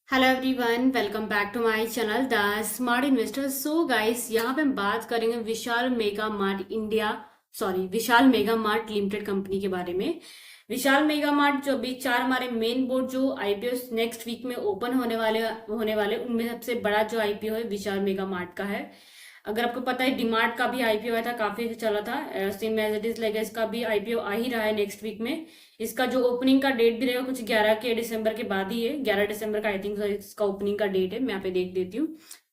Hello everyone, welcome back to my channel the smart investor. So guys, यहाँ पे हम बात करेंगे Vishal mega mart India, sorry Vishal mega mart limited company के बारे में। विशाल मेगा मार्ट जो अभी चार हमारे मेन बोर्ड जो आईपीओ नेक्स्ट वीक में ओपन होने वाले उनमें सबसे बड़ा जो आईपीओ है विशाल मेगा मार्ट का है। अगर आपको पता है डिमार्ट का भी आईपीओ आया था, काफी अच्छा चला था। Same as it is like इसका भी आईपीओ आ ही रहा है नेक्स्ट वीक में। इसका जो ओपनिंग का डेट भी रहेगा कुछ 11 के दिसंबर के बाद ही है। 11 दिसंबर का आई थिंक इसका ओपनिंग का डेट है, मैं यहाँ पे देख देती हूँ।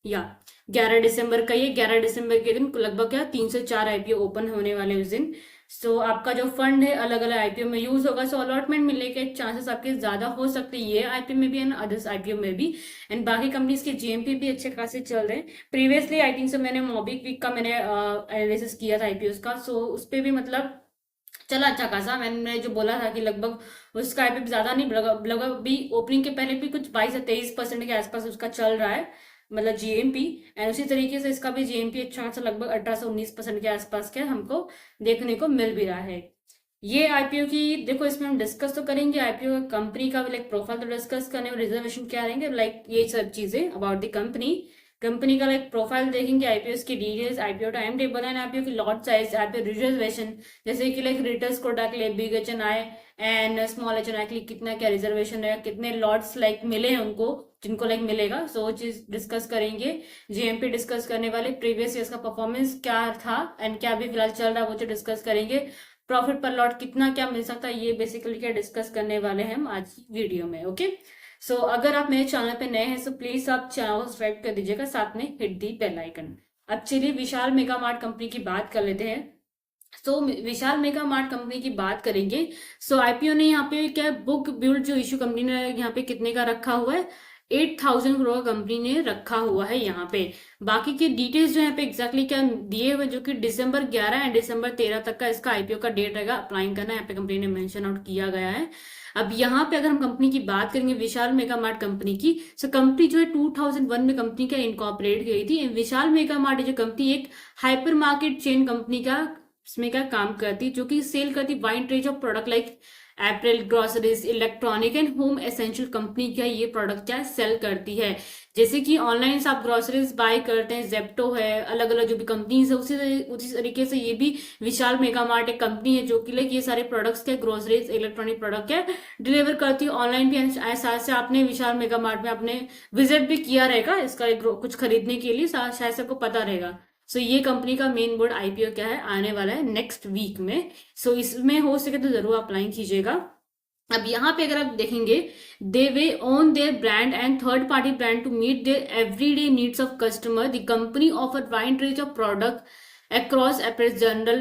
या 11 दिसंबर का, ये 11 दिसंबर के दिन लगभग क्या 3 से 4 आईपीओ ओपन होने वाले उस दिन। सो आपका जो फंड है अलग अलग आईपीओ में यूज होगा। सो अलॉटमेंट मिलने के चांसेस आपके ज्यादा हो सकते हैं ये आईपीओ में भी एंड अदर्स आईपीओ में भी। एंड बाकी कंपनीज के जीएमपी भी अच्छे खासे चल रहे हैं। प्रीवियसली आई थिंक सो मैंने मॉबिक वीक का मैंने एनालिसिस किया था आईपीओ का। सो उस पर भी मतलब चला अच्छा खासा। मैंने जो बोला था कि लगभग उसका आईपी ज्यादा नहीं, लगभग लगभग भी ओपनिंग के पहले भी कुछ 22 से 23% के आसपास उसका चल रहा है, मतलब जीएमपी। एंड उसी तरीके से इसका भी जीएमपी अच्छा खासा लगभग 18 से 19% के आसपास के हमको देखने को मिल भी रहा है। ये आईपीओ की देखो, इसमें हम डिस्कस तो करेंगे आईपीओ कंपनी का भी, लाइक प्रोफाइल तो डिस्कस करने और रिजर्वेशन क्या रहेंगे, लाइक ये सब चीजें अबाउट द कंपनी। कंपनी का लाइक प्रोफाइल देखेंगे, आईपीओ की details, IPO time table and IPO की लॉट साइज, आईपीओ रिजर्वेशन, जैसे कि लाइक रिटेल्स कोटा के लिए big H N I and small H N I के लिए कितना क्या रिजर्वेशन है, कितने लॉट्स लाइक मिले हैं उनको, जिनको लाइक मिलेगा। सो वो चीज डिस्कस करेंगे। जीएमपी डिस्कस करने वाले, प्रीवियस ईयर्स का परफॉर्मेंस क्या था एंड क्या अभी फिलहाल चल रहा है वो चीज डिस्कस करेंगे। प्रॉफिट पर लॉट कितना क्या मिल सकता है, ये बेसिकली क्या डिस्कस करने वाले हैं हम आज की वीडियो में। ओके, सो अगर आप मेरे चैनल पे नए हैं तो प्लीज आप चैनल को सब्सक्राइब कर दीजिएगा, साथ में हिट दी बेल आइकन। अब चलिए विशाल मेगा मार्ट कंपनी की बात कर लेते हैं। सो विशाल मेगा मार्ट कंपनी की बात करेंगे। सो आईपीओ ने यहाँ पे क्या बुक बिल्ड जो इशू कंपनी ने यहाँ पे कितने का रखा हुआ है, 8,000 करोड़ का कंपनी ने रखा हुआ है यहाँ पे। बाकी के डिटेल्स जो यहाँ पे एग्जैक्टली क्या दिए हुए, जो कि दिसंबर 11 एंड दिसंबर 13 तक का इसका आईपीओ का डेट रहेगा, अप्लाई करना यहाँ पे कंपनी ने मेंशन आउट किया गया है। अब यहाँ पे अगर हम कंपनी की बात करेंगे विशाल मेगा मार्ट कंपनी की, सो कंपनी जो है 2001 में कंपनी का इनकॉर्पोरेट गई थी। विशाल मेगा मार्ट जो कंपनी एक हाइपर मार्केट चेन कंपनी का इसमें क्या काम करती है, जो कि सेल करती wide range of product like Apple, groceries, electronic and home essential company क्या ये प्रोडक्ट क्या सेल करती है। जैसे कि ऑनलाइन से आप ग्रोसरीज बाय करते हैं, जेप्टो है, अलग अलग जो भी कंपनीज है, उसी तरीके से ये भी विशाल मेगा मार्ट एक कंपनी है जो कि लाइक ये सारे प्रोडक्ट्स के ग्रोसरीज इलेक्ट्रॉनिक प्रोडक्ट क्या डिलीवर करती है ऑनलाइन भी। साथ से आपने विशाल मेगा मार्ट में आपने विजिट भी किया रहेगा इसका कुछ खरीदने के लिए, शायद सबको पता रहेगा। सो ये कंपनी का मेन बोर्ड आईपीओ क्या है आने वाला है नेक्स्ट वीक में। सो इसमें हो सके तो जरूर अप्लाई कीजिएगा। अब यहाँ पे अगर आप देखेंगे, they way own their brand and third party brand to meet their everyday needs of customer. The company offer wide range of product across apparels general,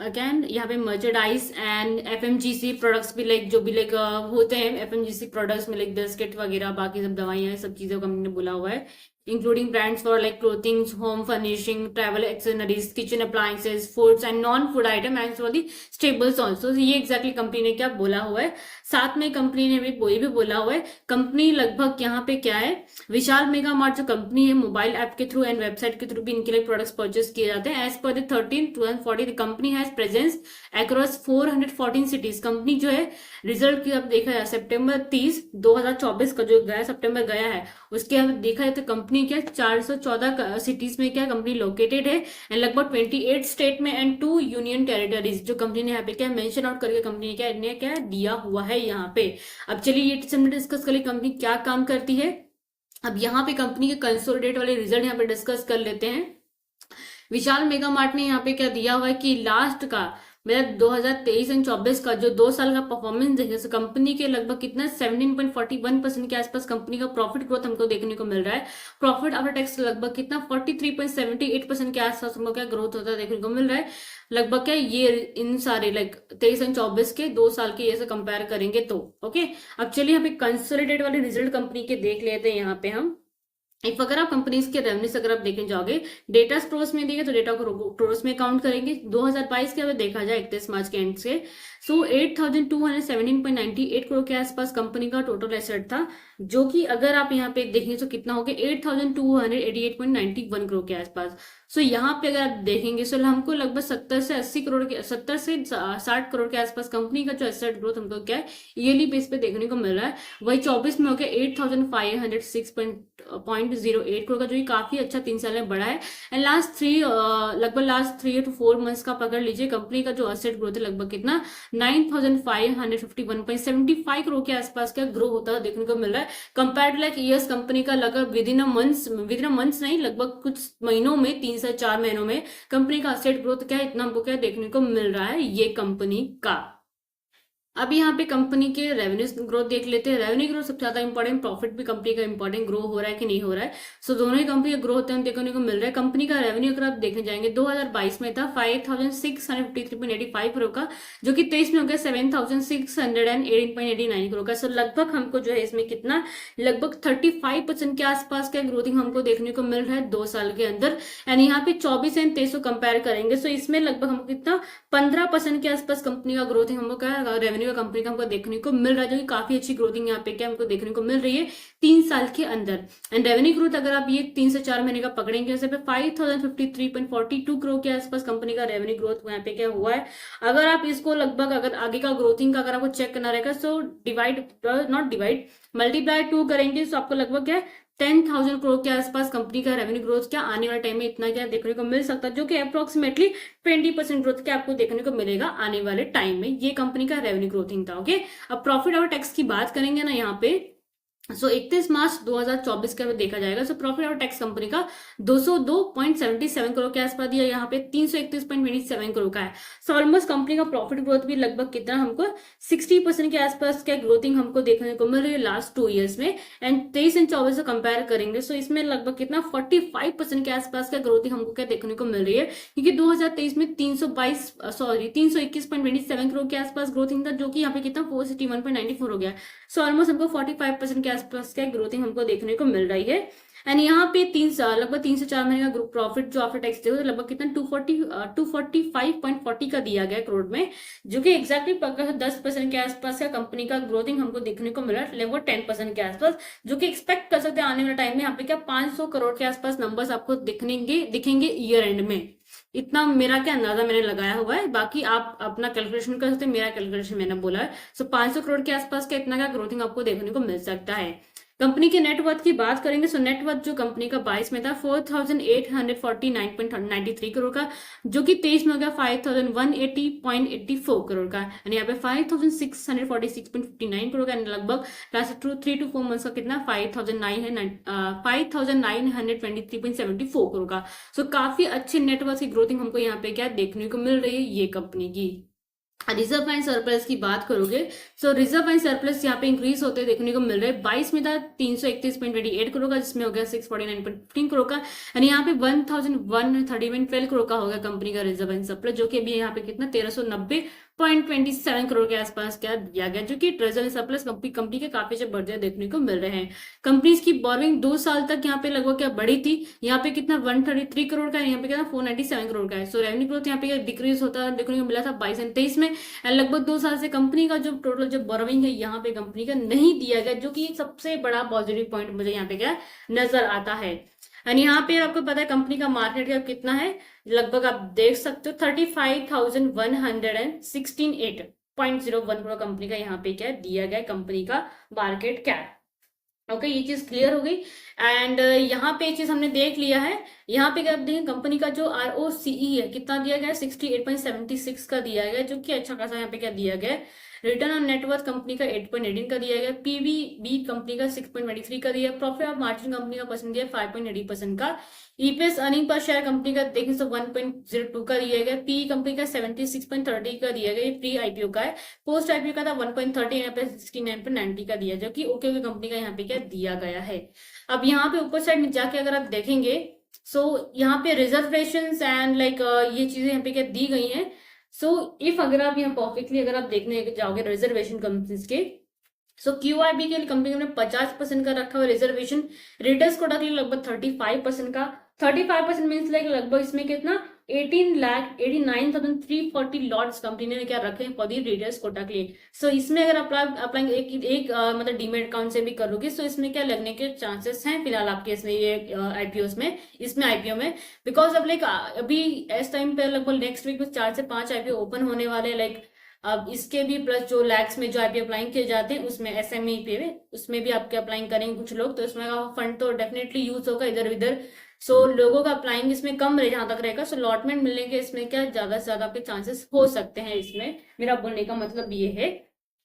again यहाँ पे मर्चेडाइज एंड एफएमजीसी प्रोडक्ट्स भी, like जो भी like होते हैं FMCG products में, like biscuit वगैरह बाकी सब दवाइयाँ सब चीजों कंपनी ने बोला हुआ है। Including brands for like clothing, home furnishing, travel accessories, kitchen appliances, foods and non food item and for the stables also. ये एग्जैक्टली कंपनी ने क्या बोला हुआ है। साथ में कंपनी ने भी वही भी बोला हुआ है, कंपनी लगभग यहाँ पे क्या है, विशाल मेगा मार्ट जो कंपनी है मोबाइल ऐप के थ्रू एंड वेबसाइट के थ्रू भी इनके लिए प्रोडक्ट्स परचेस किए जाते हैं। As per the 13/2040 the company has presence across 414 cities. Company जो है रिजल्ट की अब देखा जाए सितंबर 30 2024 का जो गया सितंबर गया है, उसके अब देखा जाए तो कंपनी क्या 414 सिटीज में क्या कंपनी लोकेटेड है एंड लगभग 28 स्टेट में एंड 2 यूनियन टेरिटरीज, जो कंपनी ने यहाँ पे क्या मेंशन आउट करके कंपनी ने क्या दिया हुआ है यहाँ पे। अब चलिए ये डिस्कस करिए कंपनी क्या काम करती है। अब यहाँ पे कंपनी के कंसोलिडेट वाले रिजल्ट यहाँ पे डिस्कस कर लेते हैं। विशाल मेगा मार्ट ने यहाँ पे क्या दिया हुआ है कि लास्ट का मतलब 2023 एंड 24 का जो 2 साल का परफॉर्मेंस देखे तो कंपनी के लगभग कितना 17.41% के आसपास कंपनी का प्रॉफिट ग्रोथ हमको देखने को मिल रहा है। प्रॉफिट आफ्टर टैक्स लगभग कितना 43.78% के आसपास हमको क्या ग्रोथ होता है देखने को मिल रहा है। लगभग क्या ये इन सारे लाइक 23 एंड 24 के 2 साल के ये से कंपेयर करेंगे तो ओके। अब चलिए यहाँ पे कंसोलिडेट वाले रिजल्ट कंपनी के देख लेते हैं यहाँ पे हम। इफ अगर आप कंपनीज के रेवेन्यूज अगर आप देखने जाओगे, डेटा क्रोर्स में देंगे तो डेटा को क्रोर्स में काउंट करेंगे। 2022 के अगर देखा जाए 31 मार्च के एंड से, सो 8217.98 करोड़ के आसपास कंपनी का टोटल एसेट था, जो कि अगर आप यहाँ पे देखेंगे तो कितना हो गया 8288.91 करोड़ के आसपास। सो यहाँ पे अगर आप देखेंगे सो हमको लगभग 70 से 60 करोड़ के आसपास कंपनी का जो एसेट ग्रोथ हमको क्या है ईयरली बेस पे देखने को मिल रहा है। वही 24 में हो गया 8506.08 करोड़ का, जो कि काफी अच्छा 3 साल में बढ़ा है। एंड लगभग लास्ट 3 to 4 मंथ्स का पकड़ लीजिए, कंपनी का जो एसेट ग्रोथ है लगभग कितना 9551.75 करोड़ के आसपास का ग्रो होता है देखने को मिल रहा है। Compare to like years, company का लगभग विद इन अ मंथ्स नहीं, लगभग कुछ महीनों में 3 से 4 महीनों में कंपनी का एसेट ग्रोथ क्या है इतना हमको क्या देखने को मिल रहा है ये कंपनी का। अब यहाँ पे कंपनी के रेवेन्यू ग्रोथ देख लेते हैं। रेवेन्यू ग्रोथ सबसे ज्यादा इंपॉर्टेंट, प्रॉफिट भी कंपनी का इंपॉर्टेंट, ग्रो हो रहा है कि नहीं हो रहा है। सो दोनों ही कंपनी का ग्रोथ देखने को मिल रहा है। कंपनी का रेवेन्यू अगर आप देखने जाएंगे 2022 में था 5653.85 करोड़ का, जो कि 23 में हो गया 7618.89 करोड़ का। सो लगभग हमको जो है इसमें कितना लगभग 35% के आसपास का ग्रोथिंग हमको देखने को मिल रहा है 2 साल के अंदर। एंड यहाँ पे 24 एंड 23 को कंपेयर करेंगे सो इसमें लगभग हमको कितना 15% के आसपास कंपनी का ग्रोथिंग हमको क्या रेवेन्यू का कंपनी का हमको देखने को मिल रहा है, जो कि काफी अच्छी ग्रोथिंग यहाँ पे क्या हमको देखने को मिल रही है 3 साल के अंदर। एंड रेवेन्यू ग्रोथ अगर आप ये 3 से 4 महीने का पकड़ेंगे वैसे पे 5053.42 करोड़ के आसपास कंपनी का रेवेन्यू ग्रोथ यहाँ पे क्या हुआ है। अगर आप इसको लगभग अगर आगे का ग्रोथिंग का अगर आपको चेक करना रहेगा सो मल्टीप्लाई 2 करेंगे तो आपको लगभग क्या 10,000 करोड़ के आसपास कंपनी का रेवेन्यू ग्रोथ क्या आने वाले टाइम में इतना क्या देखने को मिल सकता है, जो कि अप्रोक्सीमेटली 20% ग्रोथ क्या आपको देखने को मिलेगा आने वाले टाइम में। ये कंपनी का रेवेन्यू ग्रोथिंग था। ओके, अब प्रॉफिट और टैक्स की बात करेंगे ना यहाँ पे, सो 31 मार्च 2024 का देखा जाएगा सो प्रॉफिट और टैक्स कंपनी का 202.77 करोड़ के आसपास दिया, यहाँ पे 331.27 करोड़ का है। सो ऑलमोस्ट कंपनी का प्रॉफिट ग्रोथ भी लगभग कितना हमको 60% के आसपास का ग्रोथिंग हमको देखने को मिल रही है लास्ट 2 ईयर्स में। एंड 23 एंड 24 से कंपेयर करेंगे सो इसमें लगभग कितना 45% के आसपास का ग्रोथिंग हमको क्या देखने को मिल रही है, क्योंकि 2023 में 321.27 करोड़ के आसपास ग्रोथिंग था, जो कि यहाँ पे कितना 461.94 हो गया। सो ऑलमोस्ट हमको 45% के आसपास का ग्रोथिंग हमको देखने को मिल रही है। एंड यहाँ पे लगभग 3 से 4 महीने का ग्रुप प्रॉफिट जो आफ्टर टैक्स देखो तो लगभग कितना 245.40 का दिया गया करोड़ में, जो कि एक्जैक्टली 10% के आसपास का कंपनी का ग्रोथिंग हमको देखने को मिला, लगभग 10% के आसपास, जो कि एक्सपेक्ट कर सकते हैं आने वाले टाइम में यहाँ पे क्या 500 करोड़ के आसपास नंबर्स आपको दिखेंगे ईयर एंड में। इतना मेरा क्या अंदाजा मैंने लगाया हुआ है, बाकी आप अपना कैलकुलेशन कर सकते हैं, मेरा कैलकुलेशन मैंने बोला है। सो 500 करोड़ के आसपास का इतना का ग्रोथिंग आपको देखने को मिल सकता है। कंपनी के नेटवर्थ की बात करेंगे सो नेटवर्थ जो कंपनी का 22 में था 4849.93 करोड़ का, जो कि 23 में हो गया 5180.84 करोड़ का। यानी यहाँ पे 5646.59 करोड़ का, लगभग लास्ट 3 to 4 मंथ्स का कितना 5923.74 करोड़ का। सो काफी अच्छे नेटवर्थ की ग्रोथिंग हमको यहाँ पे क्या देखने को मिल रही है ये कंपनी की। रिजर्व एंड सरप्लस की बात करोगे सो रिजर्व एंड सरप्लस यहाँ पे इंक्रीज होते देखने को मिल रहे हैं। 22 में था 331.28 करोड़ का, जिसमें हो गया 649.15 करोड़ का। यानी यहाँ पे 1131.12 करोड़ का हो गया कंपनी का रिजर्व एंड सरप्लस, जो कि अभी यहाँ पे कितना 1390.27 करोड़ के आसपास क्या दिया गया, जो कि रिजर्व एंड सरप्लस कंपनी के काफी अच्छे बढ़ते देखने को मिल रहे हैं। कंपनीज की बोरोइंग 2 साल तक यहाँ पे लगभग क्या बढ़ी थी, यहाँ पे कितना 133 करोड़ का है, यहाँ पे कितना 497 करोड़ का है। सो रेवेन्यू ग्रोथ यहाँ पे डिक्रीज होता देखने को मिला था 22 एंड 23 में। लगभग 2 साल से कंपनी का जो टोटल जो बोरोइंग है यहाँ पे कंपनी का नहीं दिया गया, जो कि सबसे बड़ा पॉजिटिव पॉइंट मुझे यहाँ पे क्या नजर आता है। एंड यहाँ पे आपको पता है कंपनी का मार्केट कैप कितना है, लगभग आप देख सकते हो 35,168.01 करोड़ कंपनी का यहाँ पे क्या दिया गया कंपनी का मार्केट कैप। ओके, ये चीज क्लियर हो गई। एंड यहाँ पे चीज हमने देख लिया है। यहाँ पे आप देखें कंपनी का जो ROCE है कितना दिया गया 68.76 का दिया गया, जो कि अच्छा खासा यहाँ पे क्या दिया गया। रिटर्न ऑन नेटवर्थ कंपनी का 8.18 का दिया गया, PBB कंपनी का 6.23 का दिया, प्रॉफिट ऑफ मार्जिन कंपनी का परसेंट दिया 5.80% का, EPS earning per share company का देखें तो 1.02 का दिया गया, PE कंपनी का 76.30 का दिया गया, ये प्री IPO का है। पोस्ट IPO का था 1.30, यहाँ पे 69.90 का दिया, जो कि ओके कंपनी का यहाँ पे क्या दिया गया है। अब यहाँ पे ऊपर साइड में जाके अगर आप देखेंगे सो यहाँ पे रिजर्वेशन एंड लाइक ये चीजें यहाँ पे क्या दी गई हैं। सो इफ अगर आप यहाँ परफेक्टली अगर आप देखने जाओगे रिजर्वेशन कंपनीज के सो QIB के लिए कंपनी ने 50% का रखा हुआ रिजर्वेशन, रिटेलर्स कोटा के लिए लगभग 35% का। 35% मीन्स लाइक लगभग इसमें कितना 18,89,340 लॉट्स कंपनी ने क्या रखे हैं फॉर दी रिटेलर्स कोटा के लिए। सो इसमें अगर अप्लाई एक मतलब डीमेट अकाउंट से भी करोगे, सो इसमें क्या लगने के चांसेस हैं फिलहाल आपके इसमें ये आईपीओ में, बिकॉज अब लाइक अभी इस टाइम पे लगभग नेक्स्ट वीक में 4 से 5 आईपीओ ओपन होने वाले, लाइक अब इसके भी प्लस जो लैक्स में जो आईपीओ अप्लाइंग किए जाते हैं उसमें एसएमई पे उसमें भी आपके अप्लाइंग करेंगे कुछ लोग, तो इसमें फंड तो डेफिनेटली यूज होगा इधर उधर। सो लोगों का अप्लाइंग इसमें कम रहे जहां तक रहेगा, सो अलॉटमेंट मिलने के इसमें क्या ज्यादा से ज्यादा आपके चांसेस हो सकते हैं, इसमें मेरा बोलने का मतलब ये है।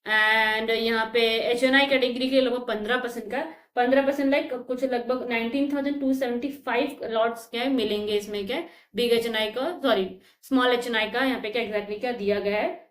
एंड यहाँ पे HNI कैटेगरी के लगभग 15% का 15% लाइक कुछ लगभग 19,275 लॉट्स क्या है मिलेंगे इसमें, क्या बिग HNI का सॉरी स्मॉल HNI का यहाँ पे क्या एग्जैक्टली क्या दिया गया है।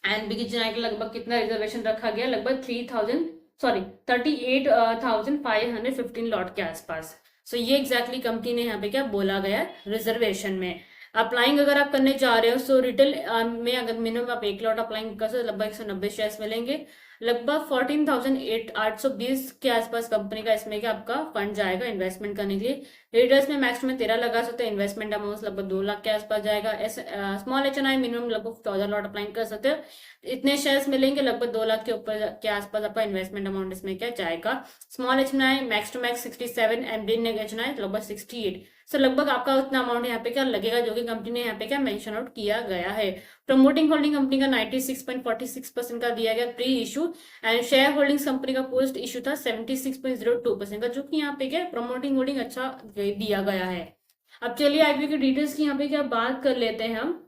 एंड बिग HNI का लगभग कितना रिजर्वेशन रखा गया, लगभग 38,515 लॉट के आसपास। सो ये एग्जैक्टली कंपनी ने यहाँ पे क्या बोला गया रिजर्वेशन में। अप्लाइंग अगर आप करने जा रहे हो, सो रिटेल में अगर मिनिमम आप 1 लॉट अप्लाइंग कर सकते लगभग 190 शेयर्स मिलेंगे, लगभग 14,820 के आसपास कंपनी का इसमें क्या आपका फंड जाएगा इन्वेस्टमेंट करने के लिए। रीडर्स में मैक्स में 13 लगा सकते हैं, इन्वेस्टमेंट अमाउंट लगभग 2 लाख के आसपास जाएगा। स्मॉल HNI मिनिमम लगभग 14 लॉट अप्लाइंग कर सकते हैं, इतने शेयर्स मिलेंगे, लगभग 2 लाख के ऊपर के आसपास आपका इन्वेस्टमेंट अमाउंट इसमें क्या जाएगा। Small HNI max to max 67 and big HNI लगभग 68। सो लगभग आपका उतना अमाउंट यहाँ पे क्या लगेगा जो कि कंपनी ने यहाँ पे क्या मेंशन आउट किया गया है। प्रमोटिंग होल्डिंग कंपनी का 96.46% का दिया गया pre issue, and share holdings company का पोस्ट इशू था 76.02% का, जो कि यहाँ पे क्या प्रमोटिंग होल्डिंग अच्छा दिया गया है। अब चलिए आईपीओ की डिटेल्स की यहाँ पे क्या बात कर लेते हैं हम।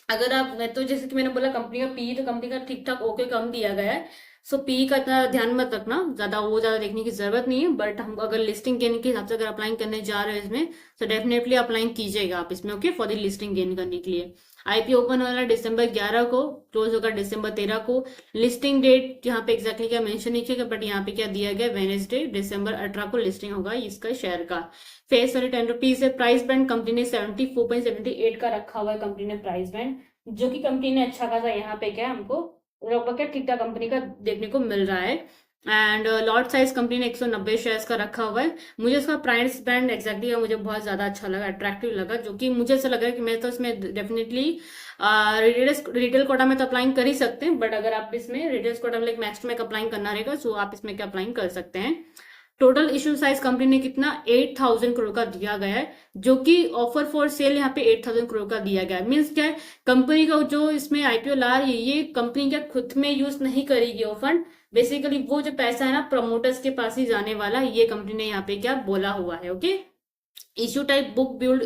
अगर आप तो जैसे कि मैंने बोला कंपनी का पी तो कंपनी का ठीक ठाक ओके कम दिया गया है। सो पी का इतना ध्यान मत रखना, ज्यादा देखने की जरूरत नहीं है, बट हम अगर लिस्टिंग गेन के हिसाब से अगर अप्लाइंग करने जा रहे हो इसमें, तो डेफिनेटली अप्लाइंग कीजिएगा आप इसमें, okay, for the listing gain करने के लिए। आईपीओ ओपन वाला December 11 को, क्लोज होगा December 13 को। लिस्टिंग डेट यहाँ पे एग्जैक्टली क्या मेंशन नहीं किया, बट यहाँ पे क्या दिया गया वेडनेसडे December 18 को लिस्टिंग होगा इसका शेयर का। फेस वैल्यू 10 रुपीज है। प्राइस बैंड कंपनी ने 74.78 का रखा हुआ है कंपनी ने प्राइस बैंड, जो कि कंपनी ने अच्छा खासा यहाँ पे क्या हमको लगभग क्या ठीक ठाक कंपनी का देखने को मिल रहा है। एंड लॉट साइज कंपनी ने 190 शेयर्स का रखा हुआ है। मुझे इसका प्राइस बैंड एक्जैक्टली मुझे बहुत ज्यादा अच्छा लगा, अट्रैक्टिव लगा, जो कि मुझे ऐसा लग रहा है कि मैं तो इसमें डेफिनेटली रिटेल कोटा में तो अप्लाइंग कर ही सकते हैं, बट अगर आप इसमें रिटेल कोटा में मैक्स में अप्लाइंग करना रहेगा, सो आप इसमें क्या अप्लाइंग कर सकते हैं। टोटल इशू साइज कंपनी ने कितना 8,000 करोड़ का दिया गया है, जो कि ऑफर फॉर सेल यहाँ पे 8,000 करोड़ का दिया गया है। मीन्स क्या है, कंपनी का जो इसमें आईपीओ ला रही है ये कंपनी क्या खुद में यूज नहीं करेगी वो फंड, बेसिकली वो जो पैसा है ना प्रमोटर्स के पास ही जाने वाला है, ये कंपनी ने यहाँ पे क्या बोला हुआ है, okay. Issue type book build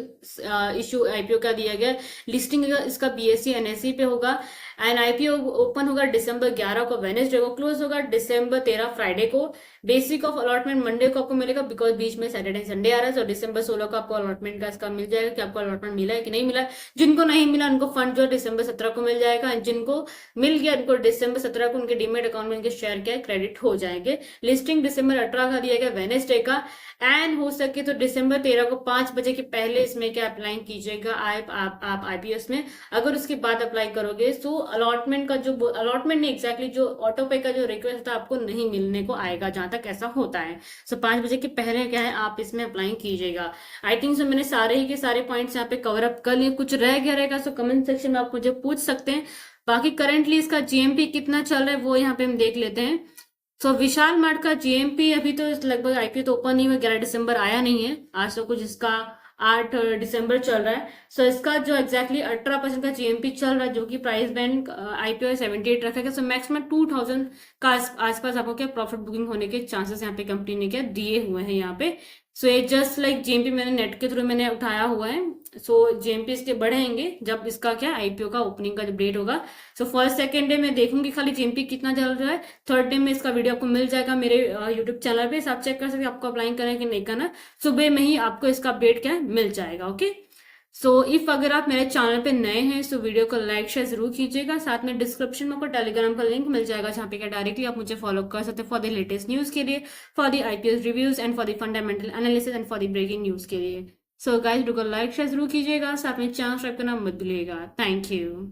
issue IPO का दिया गया, लिस्टिंग इसका BSE NSE पे होगा, एंड आईपीओ ओपन होगा December 11 को वेडनेसडे को, क्लोज होगा December 13 फ्राइडे को। बेसिक ऑफ अलॉटमेंट मंडे को आपको मिलेगा, बिकॉज बीच में सैटरडे संडे आ रहा है, तो December 16 को आपको अलॉटमेंट का इसका मिल जाएगा कि आपको अलॉटमेंट मिला है कि नहीं मिला है। जिनको नहीं मिला उनको फंड जो December 17 को मिल जाएगा, जिनको मिल गया उनको December 17 को उनके डीमेट अकाउंट में उनके शेयर क्या क्रेडिट हो जाएंगे। लिस्टिंग December 18 का दिया गया वेडनेसडे का, एंड हो सके तो December 13 को 5 बजे के पहले इसमें क्या अप्लाई कीजिएगा आप आईपीएस में। अगर उसके बाद अप्लाई करोगे तो अलॉटमेंट का जो अलॉटमेंट नहीं एग्जैक्टली जो ऑटो पे का जो रिक्वेस्ट था आपको नहीं मिलने को आएगा, जहां तक ऐसा होता है। सो 5 बजे के पहले क्या है आप इसमें अप्लाई कीजिएगा। आई थिंक सो मैंने सारे ही के सारे पॉइंट्स यहाँ पे कवर अप कर लिए, कुछ रह गया रहेगा सो कमेंट सेक्शन में आप मुझे पूछ सकते हैं। बाकी करेंटली इसका GMP कितना चल रहा है वो यहाँ पे हम देख लेते हैं। सो विशाल मार्ट का GMP अभी तो लगभग आईपीओ तो ओपन नहीं हुआ, 11 दिसंबर आया नहीं है, आज तो कुछ इसका 8 दिसंबर चल रहा है। सो इसका जो एग्जैक्टली 18% का GMP चल रहा है, जो कि प्राइस बैंड आईपीओ 78 रखा गया। सो मैक्सिमम 2000 का आसपास आपको क्या प्रॉफिट बुकिंग होने के चांसेस यहाँ पे कंपनी ने क्या दिए हुए हैं यहाँ पे। सो ये जस्ट लाइक GMP मैंने नेट के थ्रू मैंने उठाया हुआ है। सो GMP इसके बढ़ेंगे जब इसका क्या आईपीओ का ओपनिंग का जब डेट होगा। सो फर्स्ट सेकेंड डे में देखूंगी खाली GMP कितना चल रहा है, थर्ड डे में इसका वीडियो आपको मिल जाएगा मेरे यूट्यूब चैनल पे, आप चेक कर सकते हैं आपको अप्लाई करना है कि नहीं करना। सुबह में ही आपको इसका अपडेट क्या है मिल जाएगा, ओके। सो इफ अगर आप मेरे चैनल पे नए हैं तो वीडियो को लाइक शेयर जरूर कीजिएगा। साथ में डिस्क्रिप्शन में आपको टेलीग्राम का लिंक मिल जाएगा, जहाँ पे क्या डायरेक्टली आप मुझे फॉलो कर सकते हैं फॉर द लेटेस्ट न्यूज के लिए, for the IPOs reviews and for the fundamental analysis and for the breaking news के लिए। सो गाइस वीडियो को लाइक शेयर जरूर कीजिएगा, साथ में चैनल सब्सक्राइब करना मत भूलिएगा। Thank you.